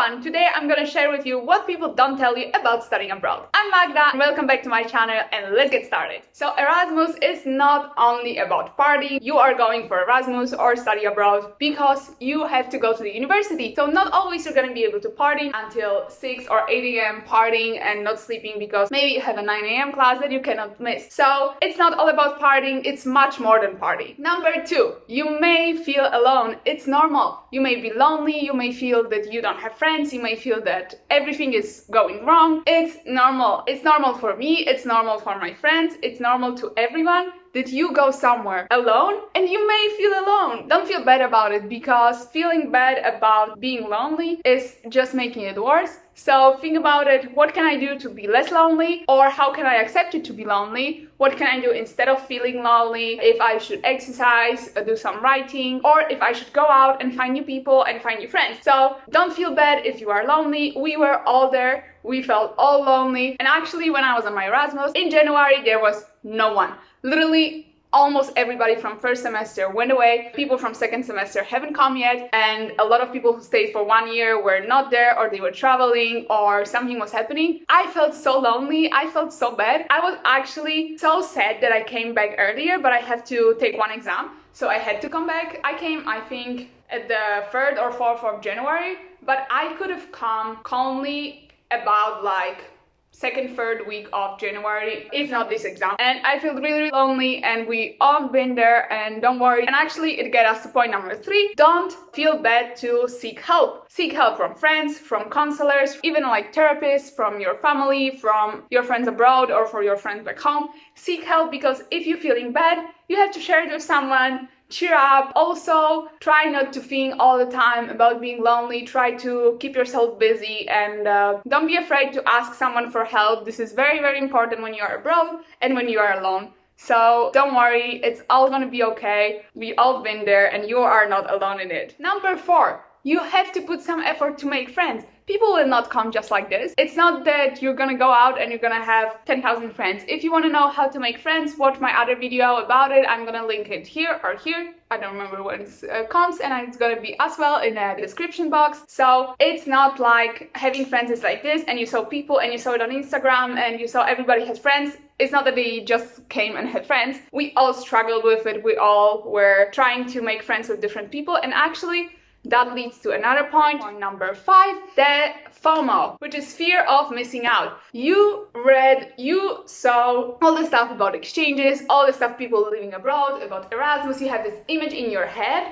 everyone! Today I'm gonna share with you what people don't tell you about studying abroad. I'm Magda and welcome back to my channel and let's get started. So Erasmus is not only about partying. You are going for Erasmus or study abroad because you have to go to the university. So not always you're gonna be able to party until 6 or 8 a.m. partying and not sleeping because maybe you have a 9 a.m. class that you cannot miss. So it's not all about partying, it's much more than party. Number 2, you may feel alone. It's normal. You may be lonely, you may feel that you don't have friends, you may feel that everything is going wrong. It's normal. It's normal for me, it's normal for my friends, it's normal to everyone that you go somewhere alone and you may feel alone. Don't feel bad about it because feeling bad about being lonely is just making it worse. So think about it, what can I do to be less lonely, or how can I accept it to be lonely? What can I do instead of feeling lonely? If I should exercise, do some writing, or if I should go out and find new people and find new friends. So don't feel bad if you are lonely. We were all there. We felt all lonely. And actually when I was on my Erasmus in January, there was no one. Literally almost everybody from first semester went away. People from second semester haven't come yet, and a lot of people who stayed for 1 year were not there, or they were traveling, or something was happening. I felt so lonely. I felt so bad. I was actually so sad that I came back earlier, but I have to take one exam, so I had to come back. I came, I think, at the 3rd or 4th of January, but I could have come calmly about like 2nd, 3rd week of January, if not this exam. And I feel really lonely, and we all been there, and don't worry. And actually it gets us to point number 3. Don't feel bad to seek help. Seek help from friends, from counselors, even like therapists, from your family, from your friends abroad, or for your friends back home. Seek help, because if you're feeling bad, you have to share it with someone. Cheer up. Also, try not to think all the time about being lonely. Try to keep yourself busy, and don't be afraid to ask someone for help. This is very important when you are abroad and when you are alone. So don't worry, it's all gonna be okay. We all been there and you are not alone in it. Number 4, you have to put some effort to make friends. People will not come just like this. It's not that you're gonna go out and you're gonna have 10,000 friends. If you want to know how to make friends, watch my other video about it. I'm gonna link it here or here. I don't remember when it comes, and it's gonna be as well in the description box. So it's not like having friends is like this and you saw people and you saw it on Instagram and you saw everybody has friends. It's not that they just came and had friends. We all struggled with it. We all were trying to make friends with different people, and actually that leads to another point, number 5, the FOMO, which is fear of missing out. You saw all the stuff about exchanges, all the stuff people living abroad, about Erasmus. You have this image in your head,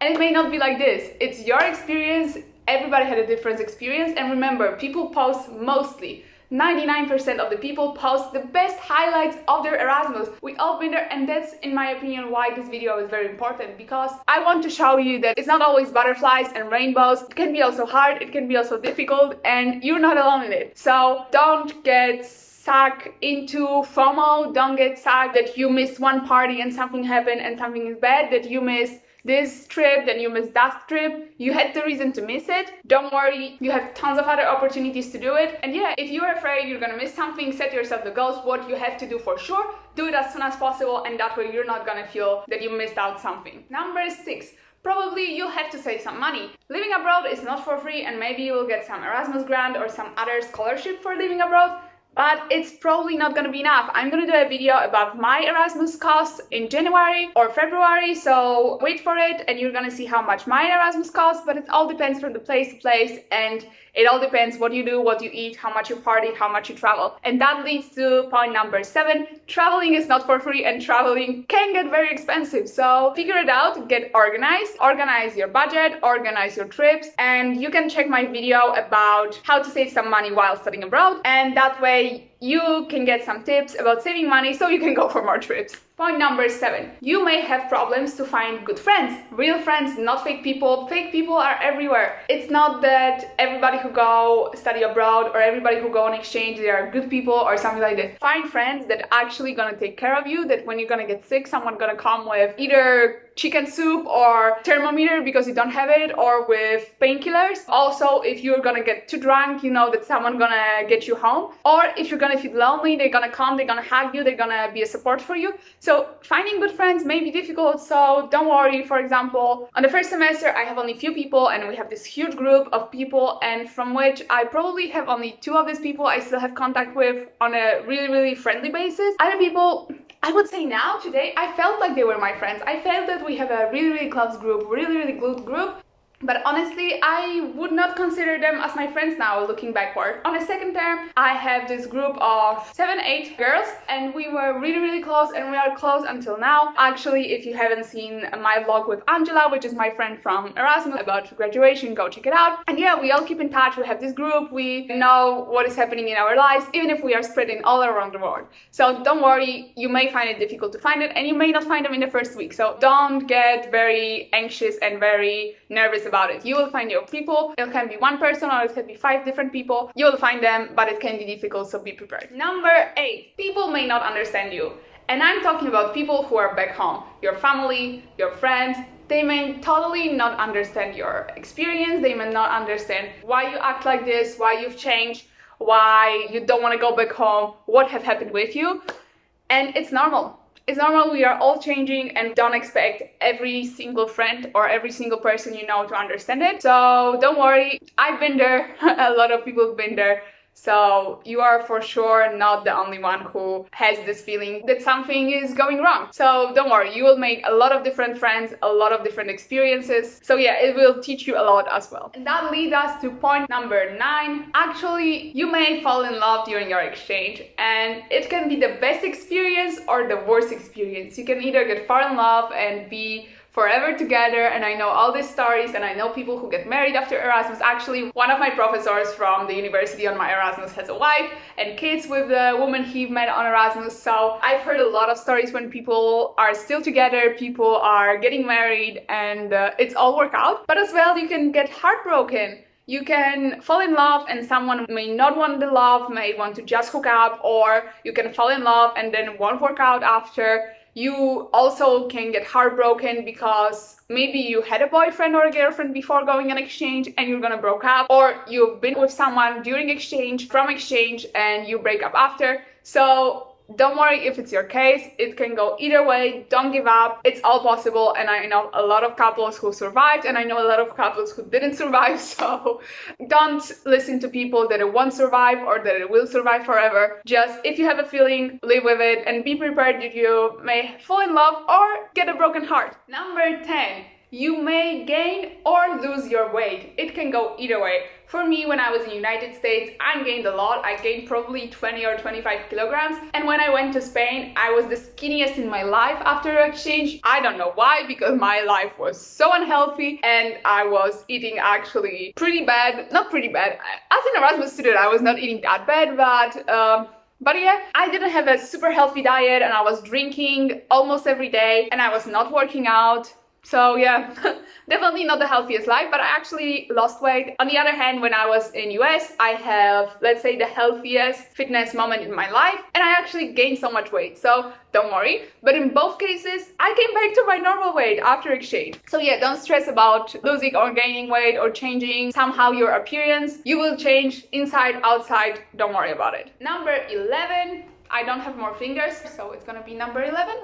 and it may not be like this. It's your experience. Everybody had a different experience, and remember, people post mostly 99% of the people post the best highlights of their Erasmus. We all been there, and that's, in my opinion, why this video is very important, because I want to show you that it's not always butterflies and rainbows. It can be also hard, it can be also difficult, and you're not alone in it. So don't get sucked into FOMO. Don't get sucked that you missed one party and something happened and something is bad, that you missed this trip, then you missed that trip. You had the reason to miss it. Don't worry, you have tons of other opportunities to do it. And yeah, if you're afraid you're gonna miss something, set yourself the goals, what you have to do for sure. Do it as soon as possible, and that way you're not gonna feel that you missed out something. Number 6, probably you'll have to save some money. Living abroad is not for free, and maybe you will get some Erasmus grant or some other scholarship for living abroad, but it's probably not gonna be enough. I'm gonna do a video about my Erasmus costs in January or February, so wait for it and you're gonna see how much my Erasmus costs, but it all depends from the place to place, and it all depends what you do, what you eat, how much you party, how much you travel. And that leads to point number 7. Traveling is not for free, and traveling can get very expensive. So figure it out, get organized, organize your budget, organize your trips, and you can check my video about how to save some money while studying abroad, and that way you can get some tips about saving money so you can go for more trips. Point number 7. You may have problems to find good friends. Real friends, not fake people. Fake people are everywhere. It's not that everybody who go study abroad or everybody who go on exchange, they are good people or something like that. Find friends that actually gonna take care of you, that when you're gonna get sick, someone gonna come with either chicken soup or thermometer because you don't have it, or with painkillers. Also, if you're gonna get too drunk, you know that someone gonna get you home. Or if you're gonna gonna feel lonely, they're gonna come, they're gonna hug you, they're gonna be a support for you. So finding good friends may be difficult, so don't worry. For example, on the first semester I have only few people, and we have this huge group of people, and from which I probably have only 2 of these people I still have contact with on a really friendly basis. Other people, I would say now, today, I felt like they were my friends. I felt that we have a really close group, really good group. But honestly, I would not consider them as my friends now, looking backward. On a second term, I have this group of 7, 8 girls, and we were really close, and we are close until now. Actually, if you haven't seen my vlog with Angela, which is my friend from Erasmus, about graduation, go check it out. And yeah, we all keep in touch, we have this group, we know what is happening in our lives, even if we are spreading all around the world. So don't worry, you may find it difficult to find it, and you may not find them in the first week. So don't get very anxious and very nervous about it. You will find your people. It can be one person or it can be 5 different people. You will find them, but it can be difficult, so be prepared. Number 8, people may not understand you. And I'm talking about people who are back home. Your family, your friends. They may totally not understand your experience. They may not understand why you act like this, why you've changed, why you don't want to go back home, what have happened with you. And it's normal. It's normal, we are all changing, and don't expect every single friend or every single person you know to understand it. So don't worry, I've been there, a lot of people have been there. So you are for sure not the only one who has this feeling that something is going wrong. So don't worry, you will make a lot of different friends, a lot of different experiences. So yeah, it will teach you a lot as well. And that leads us to point number 9. Actually, you may fall in love during your exchange, and it can be the best experience or the worst experience. You can either get fall in love and be forever together, and I know all these stories, and I know people who get married after Erasmus. Actually, one of my professors from the university on my Erasmus has a wife and kids with the woman he met on Erasmus. So I've heard a lot of stories when people are still together, people are getting married, and it's all work out. But as well, you can get heartbroken. You can fall in love and someone may not want the love, may want to just hook up, or you can fall in love and then it won't work out after. You also can get heartbroken because maybe you had a boyfriend or a girlfriend before going on exchange and you're gonna break up, or you've been with someone during exchange, from exchange, and you break up after. So don't worry if it's your case, it can go either way. Don't give up, it's all possible, and I know a lot of couples who survived, and I know a lot of couples who didn't survive. So don't listen to people that it won't survive or that it will survive forever. Just, if you have a feeling, live with it and be prepared that you may fall in love or get a broken heart. Number 10. You may gain or lose your weight. It can go either way. For me, when I was in the United States, I gained a lot. I gained probably 20 or 25 kilograms. And when I went to Spain, I was the skinniest in my life after exchange. I don't know why, because my life was so unhealthy and I was eating actually pretty bad. Not pretty bad. As an Erasmus student, I was not eating that bad, but yeah, I didn't have a super healthy diet, and I was drinking almost every day, and I was not working out. So yeah, definitely not the healthiest life, but I actually lost weight. On the other hand, when I was in US, I have, let's say, the healthiest fitness moment in my life, and I actually gained so much weight. So don't worry. But in both cases, I came back to my normal weight after exchange. So yeah, don't stress about losing or gaining weight or changing somehow your appearance. You will change inside, outside. Don't worry about it. Number 11. I don't have more fingers, so it's gonna be number 11.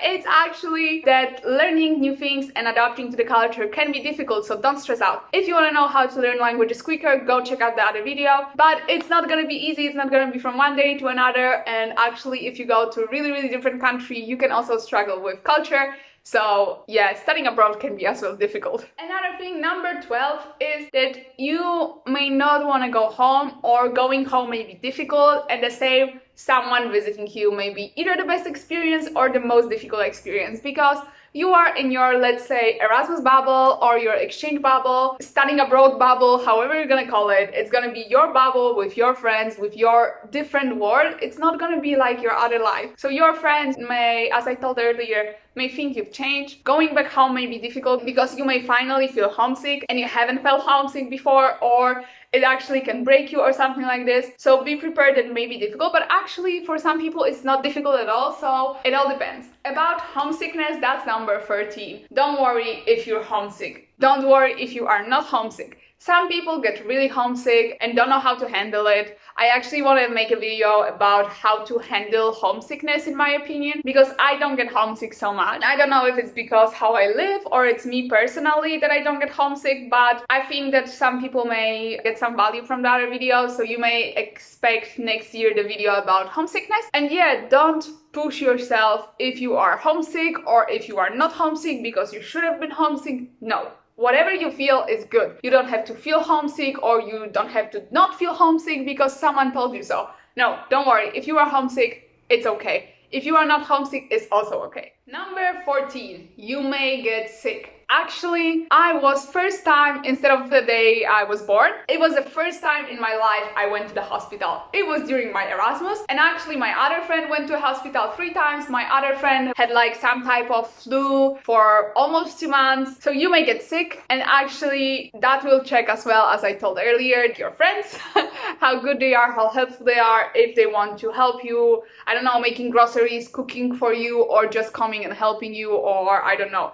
It's actually that learning new things and adapting to the culture can be difficult, so don't stress out. If you want to know how to learn languages quicker, go check out the other video. But it's not gonna be easy, it's not gonna be from one day to another, and actually if you go to a really different country, you can also struggle with culture. So yeah, studying abroad can be as well difficult. Another thing, number 12, is that you may not want to go home, or going home may be difficult, and the same, someone visiting you may be either the best experience or the most difficult experience, because you are in your, let's say, Erasmus bubble or your exchange bubble, studying abroad bubble, however you're gonna call it. It's gonna be your bubble with your friends, with your different world. It's not gonna be like your other life. So your friends may, as I told earlier, may think you've changed. Going back home may be difficult because you may finally feel homesick and you haven't felt homesick before, or it actually can break you or something like this. So be prepared, that may be difficult, but actually for some people it's not difficult at all, so it all depends. About homesickness, that's number 13. Don't worry if you're homesick. Don't worry if you are not homesick. Some people get really homesick and don't know how to handle it. I actually want to make a video about how to handle homesickness in my opinion, because I don't get homesick so much. I don't know if it's because how I live or it's me personally that I don't get homesick, but I think that some people may get some value from the other video, so you may expect next year the video about homesickness. And yeah, don't push yourself if you are homesick or if you are not homesick because you should have been homesick. No. Whatever you feel is good. You don't have to feel homesick, or you don't have to not feel homesick because someone told you so. No, don't worry. If you are homesick, it's okay. If you are not homesick, it's also okay. Number 14, you may get sick. Actually, I was first time, instead of the day I was born, it was the first time in my life I went to the hospital. It was during my Erasmus, and actually my other friend went to a hospital 3 times. My other friend had like some type of flu for almost 2 months. So you may get sick, and actually that will check as well, as I told earlier, your friends, how good they are, how helpful they are, if they want to help you, I don't know, making groceries, cooking for you, or just coming and helping you, or I don't know,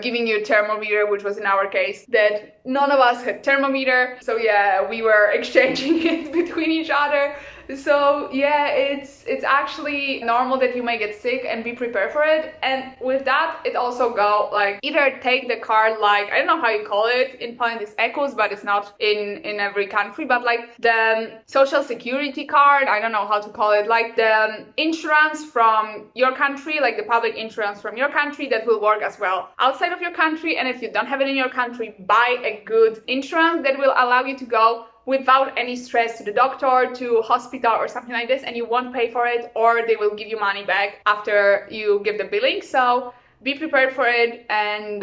giving you a thermometer, which was in our case that none of us had thermometer. So yeah, we were exchanging it between each other. So yeah, it's actually normal that you may get sick, and be prepared for it. And with that, it also go like either take the card, like I don't know how you call it in Poland, it's ECUS, but it's not in every country, but like the social security card, I don't know how to call it, like the insurance from your country, like the public insurance from your country that will work as well outside of your country. And if you don't have it in your country, buy a good insurance that will allow you to go without any stress to the doctor, to hospital or something like this, and you won't pay for it, or they will give you money back after you give the billing. So be prepared for it, and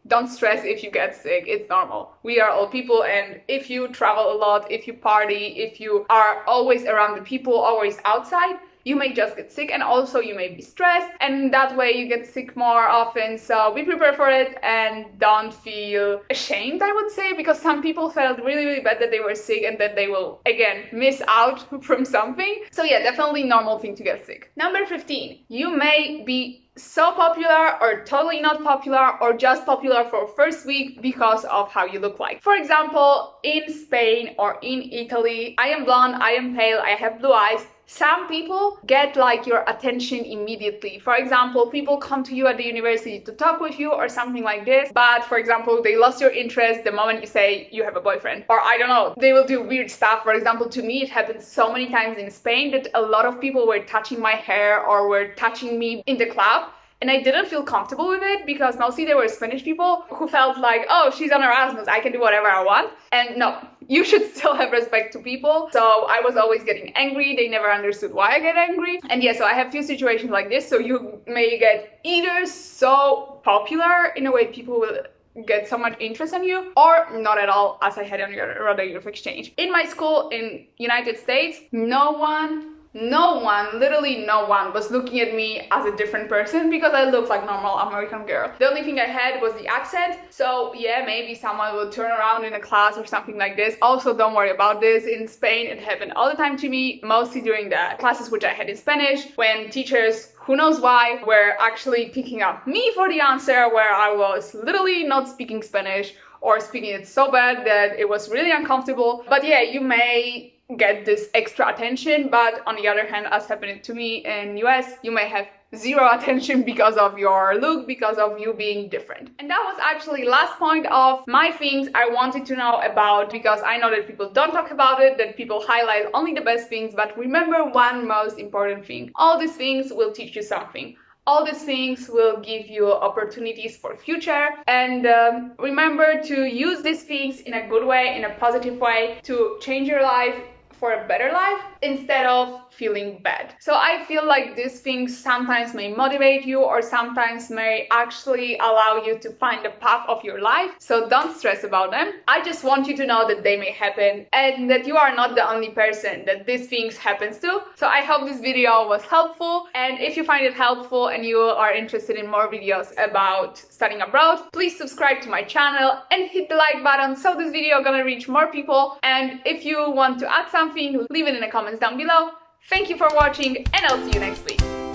don't stress if you get sick. It's normal. We are all people, and if you travel a lot, if you party, if you are always around the people, always outside, you may just get sick, and also you may be stressed, and that way you get sick more often. So be prepared for it, and don't feel ashamed, I would say, because some people felt really bad that they were sick and that they will again miss out from something. So yeah, definitely normal thing to get sick. Number 15, you may be so popular or totally not popular, or just popular for first week because of how you look like. For example, in Spain or in Italy, I am blonde, I am pale, I have blue eyes. Some people get like your attention immediately. For example, people come to you at the university to talk with you or something like this, but for example, they lost your interest the moment you say you have a boyfriend, or I don't know, they will do weird stuff. For example, to me, it happened so many times in Spain that a lot of people were touching my hair or were touching me in the club. And I didn't feel comfortable with it, because mostly they were Spanish people who felt like, oh, she's on Erasmus, I can do whatever I want. And no, you should still have respect to people. So I was always getting angry. They never understood why I get angry. And yeah, so I have few situations like this. So you may get either so popular in a way people will get so much interest in you, or not at all, as I had on your other year of exchange. In my school in United States, no one, literally no one was looking at me as a different person, because I looked like normal American girl. The only thing I had was the accent. So yeah, maybe someone would turn around in a class or something like this. Also, don't worry about this. In Spain, it happened all the time to me, mostly during the classes which I had in Spanish, when teachers, who knows why, were actually picking up me for the answer, where I was literally not speaking Spanish, or speaking it so bad that it was really uncomfortable. But yeah, you may get this extra attention, but on the other hand, as happened to me in US, you may have zero attention because of your look, because of you being different. And that was actually last point of my things I wanted to know about, because I know that people don't talk about it, that people highlight only the best things. But remember one most important thing: all these things will teach you something. All these things will give you opportunities for future, and remember to use these things in a good way, in a positive way, to change your life for a better life instead of feeling bad. So I feel like these things sometimes may motivate you, or sometimes may actually allow you to find the path of your life. So don't stress about them. I just want you to know that they may happen, and that you are not the only person that these things happens to. So I hope this video was helpful, and if you find it helpful and you are interested in more videos about studying abroad, please subscribe to my channel and hit the like button, so this video gonna reach more people. And if you want to add something, leave it in the comments down below. Thank you for watching, and I'll see you next week.